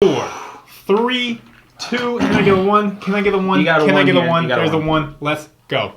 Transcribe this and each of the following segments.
4, 3, 2. Can I get a 1? Can I get a 1? You got a Can I one get here. a 1? You got a There's a one. 1. Let's go.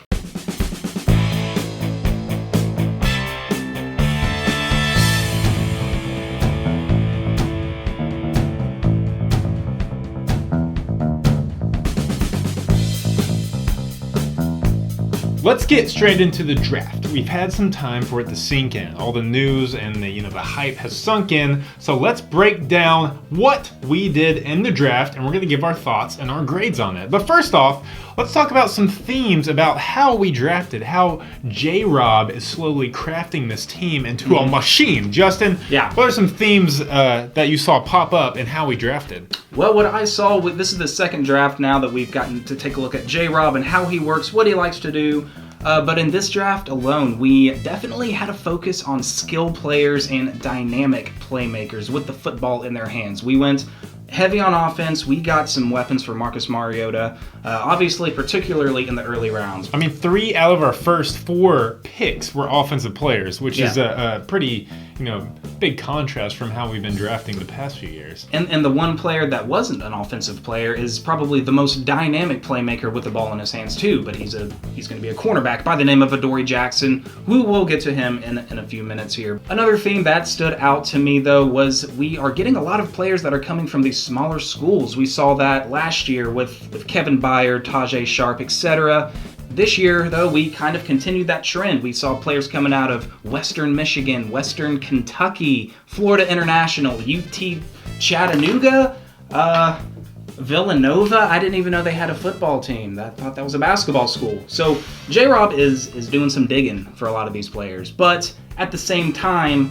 Let's get straight into the draft. We've had some time for it to sink in. All the news and the hype has sunk in. So let's break down what we did in the draft, and we're going to give our thoughts and our grades on it. But first off, let's talk about some themes about how we drafted, how JRob is slowly crafting this team into a machine. Justin, Yeah. what are some themes that you saw pop up in how we drafted? Well, what I saw, this is the second draft now that we've gotten to take a look at JRob and how he works, what he likes to do. But in this draft alone, we definitely had a focus on skill players and dynamic playmakers with the football in their hands. We went heavy on offense. We got some weapons for Marcus Mariota, obviously, particularly in the early rounds. I mean, 3 out of our first 4 picks were offensive players, which is a pretty, big contrast from how we've been drafting the past few years. And the one player that wasn't an offensive player is probably the most dynamic playmaker with the ball in his hands too, but he's going to be a cornerback by the name of Adoree Jackson. We'll get to him in a few minutes here. Another theme that stood out to me though was we are getting a lot of players that are coming from these smaller schools. We saw that last year with Kevin Byard, Tajay Sharp, etc. This year, though, we kind of continued that trend. We saw players coming out of Western Michigan, Western Kentucky, Florida International, UT Chattanooga, Villanova. I didn't even know they had a football team. I thought that was a basketball school. So JRob is doing some digging for a lot of these players. But at the same time,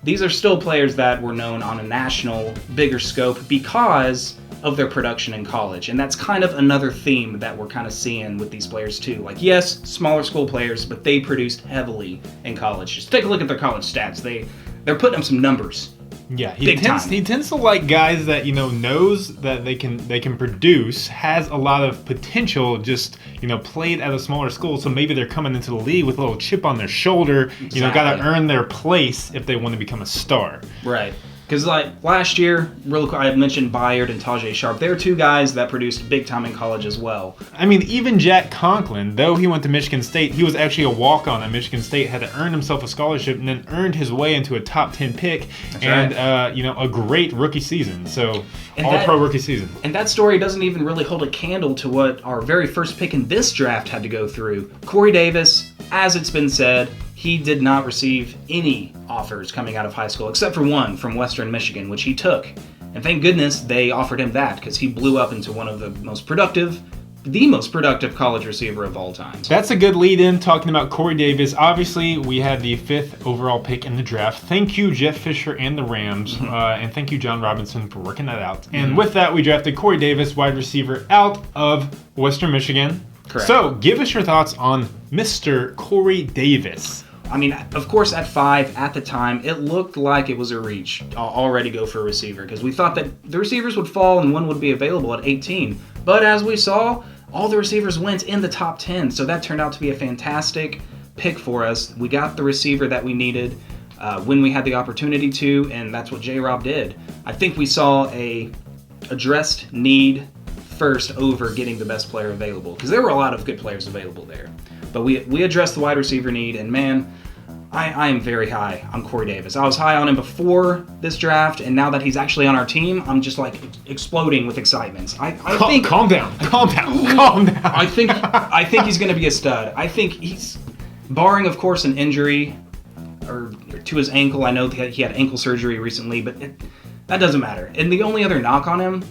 these are still players that were known on a national, bigger scope because of their production in college. And that's kind of another theme that we're kind of seeing with these players too. Like, yes, smaller school players, but they produced heavily in college. Just take a look at their college stats. They're putting up some numbers. Yeah, he tends to like guys that knows that they can produce, has a lot of potential, just played at a smaller school, so maybe they're coming into the league with a little chip on their shoulder. Exactly. Got to earn their place if they want to become a star. Right. Because last year, real quick, I had mentioned Byard and Tajay Sharp. They're 2 guys that produced big time in college as well. I mean, even Jack Conklin, though he went to Michigan State, he was actually a walk-on at Michigan State, had to earn himself a scholarship, and then earned his way into a top 10 pick. That's and right. A great rookie season. So And all-pro rookie season. And that story doesn't even really hold a candle to what our very first pick in this draft had to go through. Corey Davis, as it's been said, he did not receive any offers coming out of high school, except for one from Western Michigan, which he took. And thank goodness they offered him that, because he blew up into one of the most productive college receiver of all time. That's a good lead in talking about Corey Davis. Obviously, we had the 5th overall pick in the draft. Thank you, Jeff Fisher and the Rams. And thank you, John Robinson, for working that out. And with that, we drafted Corey Davis, wide receiver, out of Western Michigan. Correct. So, give us your thoughts on Mr. Corey Davis. I mean, of course, at 5, at the time, it looked like it was a reach already go for a receiver, because we thought that the receivers would fall and one would be available at 18. But as we saw, all the receivers went in the top 10, so that turned out to be a fantastic pick for us. We got the receiver that we needed when we had the opportunity to, and that's what JRob did. I think we saw a addressed need first over getting the best player available, because there were a lot of good players available there. But we addressed the wide receiver need, and man, I am very high on Corey Davis. I was high on him before this draft, and now that he's actually on our team, I'm just exploding with excitement. I think Calm down. I think he's going to be a stud. I think he's, barring of course an injury or to his ankle. I know that he had ankle surgery recently, but that doesn't matter. And the only other knock on him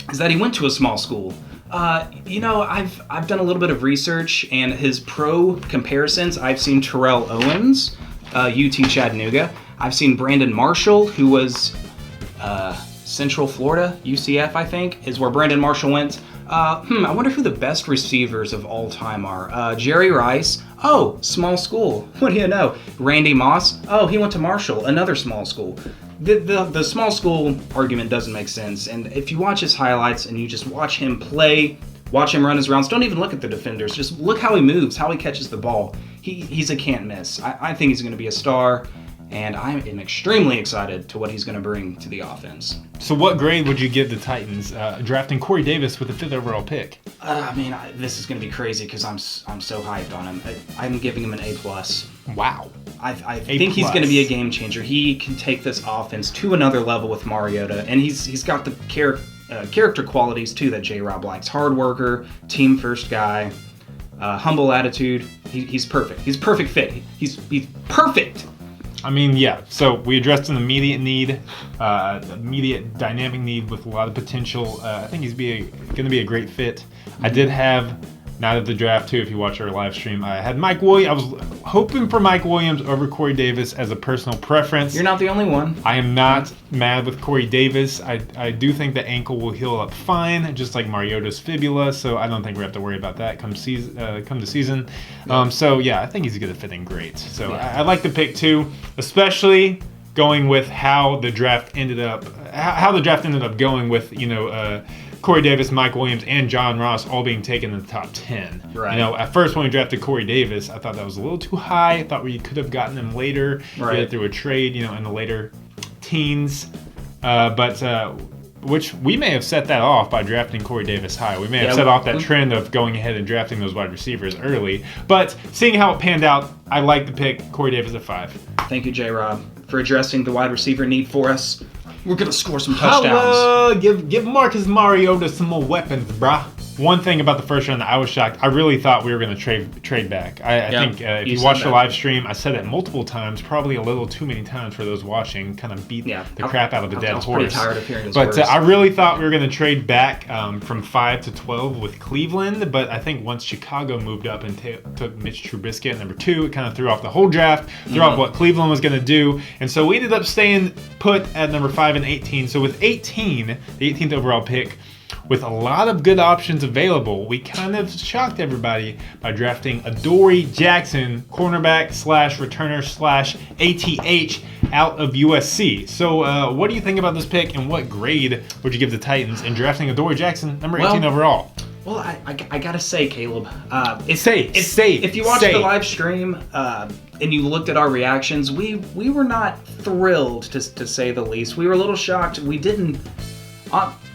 is that he went to a small school. I've done a little bit of research, and his pro comparisons, I've seen Terrell Owens, UT Chattanooga. I've seen Brandon Marshall, who was Central Florida, UCF, I think, is where Brandon Marshall went. I wonder who the best receivers of all time are. Jerry Rice. Oh, small school. What do you know? Randy Moss. Oh, he went to Marshall, another small school. The small school argument doesn't make sense. And if you watch his highlights and you just watch him play, watch him run his rounds, don't even look at the defenders. Just look how he moves, how he catches the ball. He's a can't miss. I think he's going to be a star. and I am extremely excited to what he's going to bring to the offense. So what grade would you give the Titans drafting Corey Davis with the 5th overall pick? This is going to be crazy because I'm so hyped on him. I'm giving him an A+. Wow. I think he's going to be a game changer. He can take this offense to another level with Mariota, and he's got the character qualities too that JRob likes. Hard worker, team first guy, humble attitude. He's perfect. He's a perfect fit. He's perfect. I mean, yeah. So we addressed an immediate need, immediate dynamic need with a lot of potential. I think he's going to be a great fit. I did have Night of the Draft too. If you watch our live stream, I had Mike Williams. I was hoping for Mike Williams over Corey Davis as a personal preference. You're not the only one. I am not mad with Corey Davis. I do think the ankle will heal up fine, just like Mariota's fibula. So I don't think we have to worry about that come the season. So yeah, I think he's going to fit in great. So I like the pick too, especially going with how the draft ended up. How the draft ended up going with Corey Davis, Mike Williams, and John Ross all being taken in the top 10. Right. At first when we drafted Corey Davis, I thought that was a little too high. I thought we could have gotten him later, through a trade, in the later teens. Which we may have set that off by drafting Corey Davis high. We may have set off that trend of going ahead and drafting those wide receivers early. But seeing how it panned out, I like the pick, Corey Davis at 5. Thank you, JRob, for addressing the wide receiver need for us. We're going to score some touchdowns. Holla, give Marcus Mariota some more weapons, brah. One thing about the first round that I was shocked, I really thought we were going to trade back. I think if you watched the live stream, I said it multiple times, probably a little too many times for those watching, kind of beat the crap out of a dead horse. I was pretty tired of hearing his But words. I really thought we were going to trade back from 5 to 12 with Cleveland, but I think once Chicago moved up and took Mitch Trubisky at number 2, it kind of threw off the whole draft, threw off what Cleveland was going to do, and so we ended up staying put at number 5 and 18. So with 18, the 18th overall pick, with a lot of good options available, we kind of shocked everybody by drafting Adoree Jackson, cornerback / returner / ATH out of USC. So what do you think about this pick, and what grade would you give the Titans in drafting Adoree Jackson, number 18 overall? Well, I gotta say, Caleb, if you watched the live stream and you looked at our reactions, we were not thrilled, to say the least. We were a little shocked. We didn't...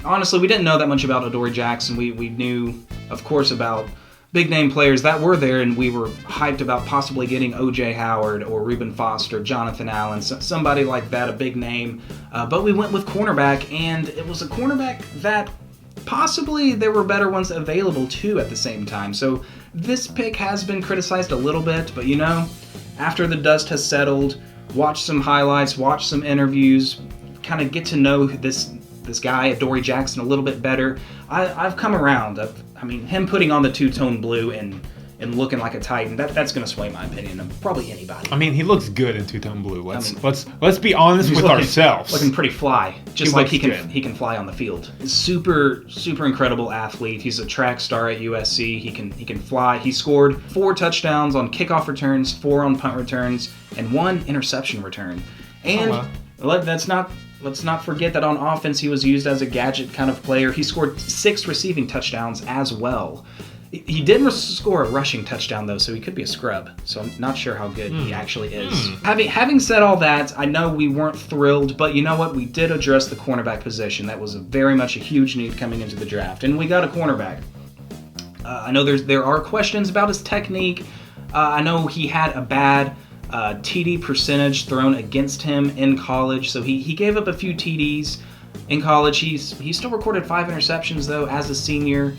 Honestly, we didn't know that much about Adoree Jackson. We knew, of course, about big-name players that were there, and we were hyped about possibly getting O.J. Howard or Reuben Foster, Jonathan Allen, somebody like that, a big name. But we went with cornerback, and it was a cornerback that possibly there were better ones available, too, at the same time. So this pick has been criticized a little bit, but, after the dust has settled, watch some highlights, watch some interviews, kind of get to know this guy, Adoree Jackson, a little bit better. I've come around. Him putting on the two-tone blue and looking like a Titan, that's going to sway my opinion of probably anybody. He looks good in two-tone blue. Let's be honest with ourselves. Looking pretty fly, just like he can fly on the field. Super incredible athlete. He's a track star at USC. He can fly. He scored 4 touchdowns on kickoff returns, 4 on punt returns, and 1 interception return. And let's not forget that on offense he was used as a gadget kind of player. He scored 6 receiving touchdowns as well. He didn't score a rushing touchdown, though, so he could be a scrub. So I'm not sure how good he actually is. Having said all that, I know we weren't thrilled, but you know what? We did address the cornerback position. That was very much a huge need coming into the draft, and we got a cornerback. I know there are questions about his technique. I know he had a bad TD percentage thrown against him in college, so he gave up a few TDs in college. He still recorded 5 interceptions, though, as a senior.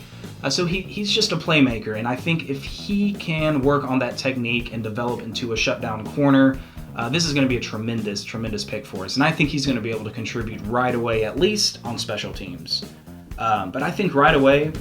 So he's just a playmaker, and I think if he can work on that technique and develop into a shutdown corner, this is going to be a tremendous pick for us. And I think he's going to be able to contribute right away, at least on special teams. But I think right away,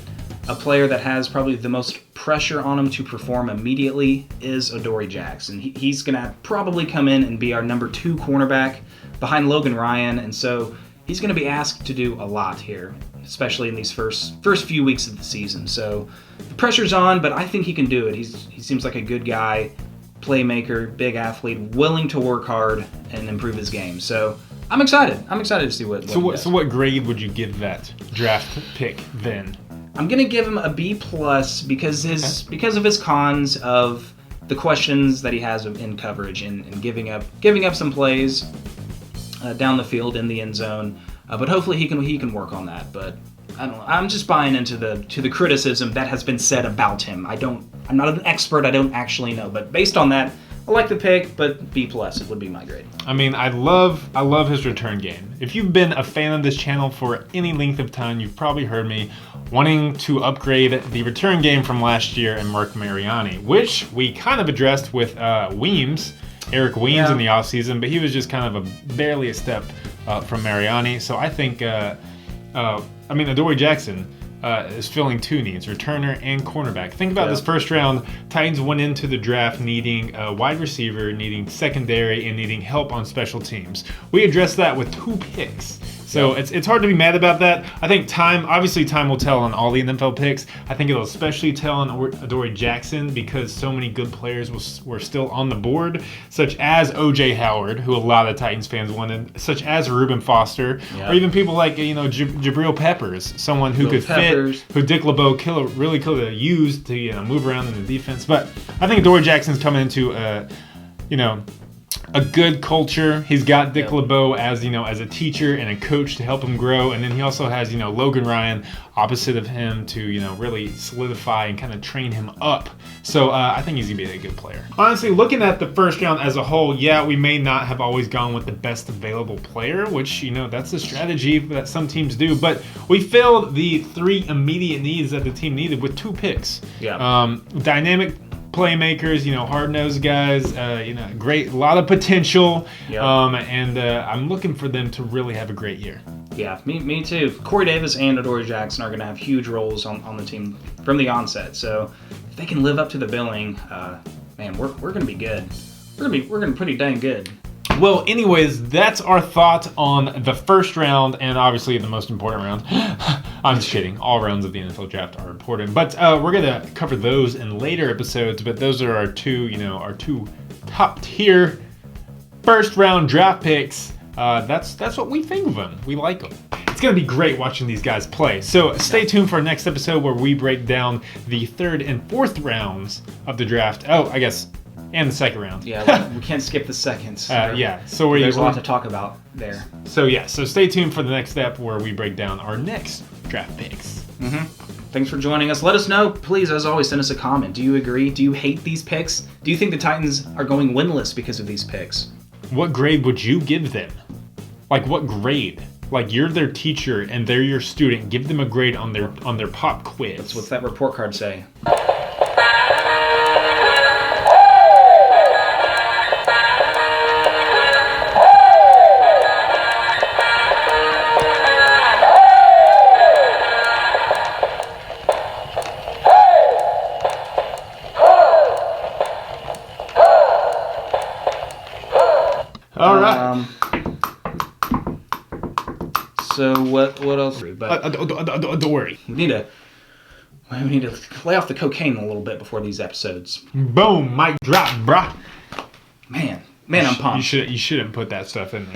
a player that has probably the most pressure on him to perform immediately is Adoree Jackson. He's going to probably come in and be our number 2 cornerback behind Logan Ryan, and so he's going to be asked to do a lot here, especially in these first few weeks of the season. So the pressure's on, but I think he can do it. He seems like a good guy, playmaker, big athlete, willing to work hard and improve his game. So I'm excited. I'm excited to see what he does. So what grade would you give that draft pick then? I'm gonna give him a B+ because of his cons of the questions that he has in coverage and giving up some plays down the field in the end zone. But hopefully he can work on that. But I don't know. I'm just buying into the criticism that has been said about him. I'm not an expert. I don't actually know. But based on that, I like the pick, but B+ it would be my grade. I mean, I love his return game. If you've been a fan of this channel for any length of time, you've probably heard me wanting to upgrade the return game from last year and Mark Mariani, which we kind of addressed with Eric Weems in the offseason, but he was just kind of barely a step from Mariani. So I think, Adoree Jackson is filling two needs, returner and cornerback. Think about this first round. Titans went into the draft needing a wide receiver, needing secondary, and needing help on special teams. We addressed that with 2 picks. So it's hard to be mad about that. I think time will tell on all the NFL picks. I think it'll especially tell on Adoree Jackson because so many good players were still on the board, such as O.J. Howard, who a lot of Titans fans wanted, such as Reuben Foster, or even people like Jabril Peppers, someone who could fit, who Dick LeBeau really could have used to move around in the defense. But I think Adoree Jackson's coming into a good culture. He's got Dick LeBeau as a teacher and a coach to help him grow, and then he also has Logan Ryan opposite of him to really solidify and kind of train him up. So I think he's gonna be a good player. Honestly, looking at the first round as a whole, we may not have always gone with the best available player, which that's the strategy that some teams do, but we filled the 3 immediate needs that the team needed with 2 picks. Dynamic playmakers, hard-nosed guys, great, a lot of potential, and I'm looking for them to really have a great year. Yeah, me too. Corey Davis and Adoree Jackson are going to have huge roles on the team from the onset. So if they can live up to the billing, man, we're going to be good. We're going to be pretty dang good. Well, anyways, that's our thought on the first round and obviously the most important round. I'm just kidding. All rounds of the NFL draft are important, but we're gonna cover those in later episodes. But those are our two top tier first round draft picks. That's what we think of them. We like them. It's going to be great watching these guys play. So stay tuned for our next episode where we break down the 3rd and 4th rounds of the draft. Oh, I guess, and the 2nd round. Yeah, we can't skip the seconds. So there's a lot to talk about there. So stay tuned for the next step where we break down our next draft picks. Thanks for joining us. Let us know, please, as always, send us a comment. Do you agree? Do you hate these picks? Do you think the Titans are going winless because of these picks? What grade would you give them? Like, what grade? Like, you're their teacher and they're your student. Give them a grade on their pop quiz. What's that report card say? All right. So what else? Don't worry. We need to lay off the cocaine a little bit before these episodes. Boom, mic drop, brah. Man, I'm pumped. You shouldn't put that stuff in there.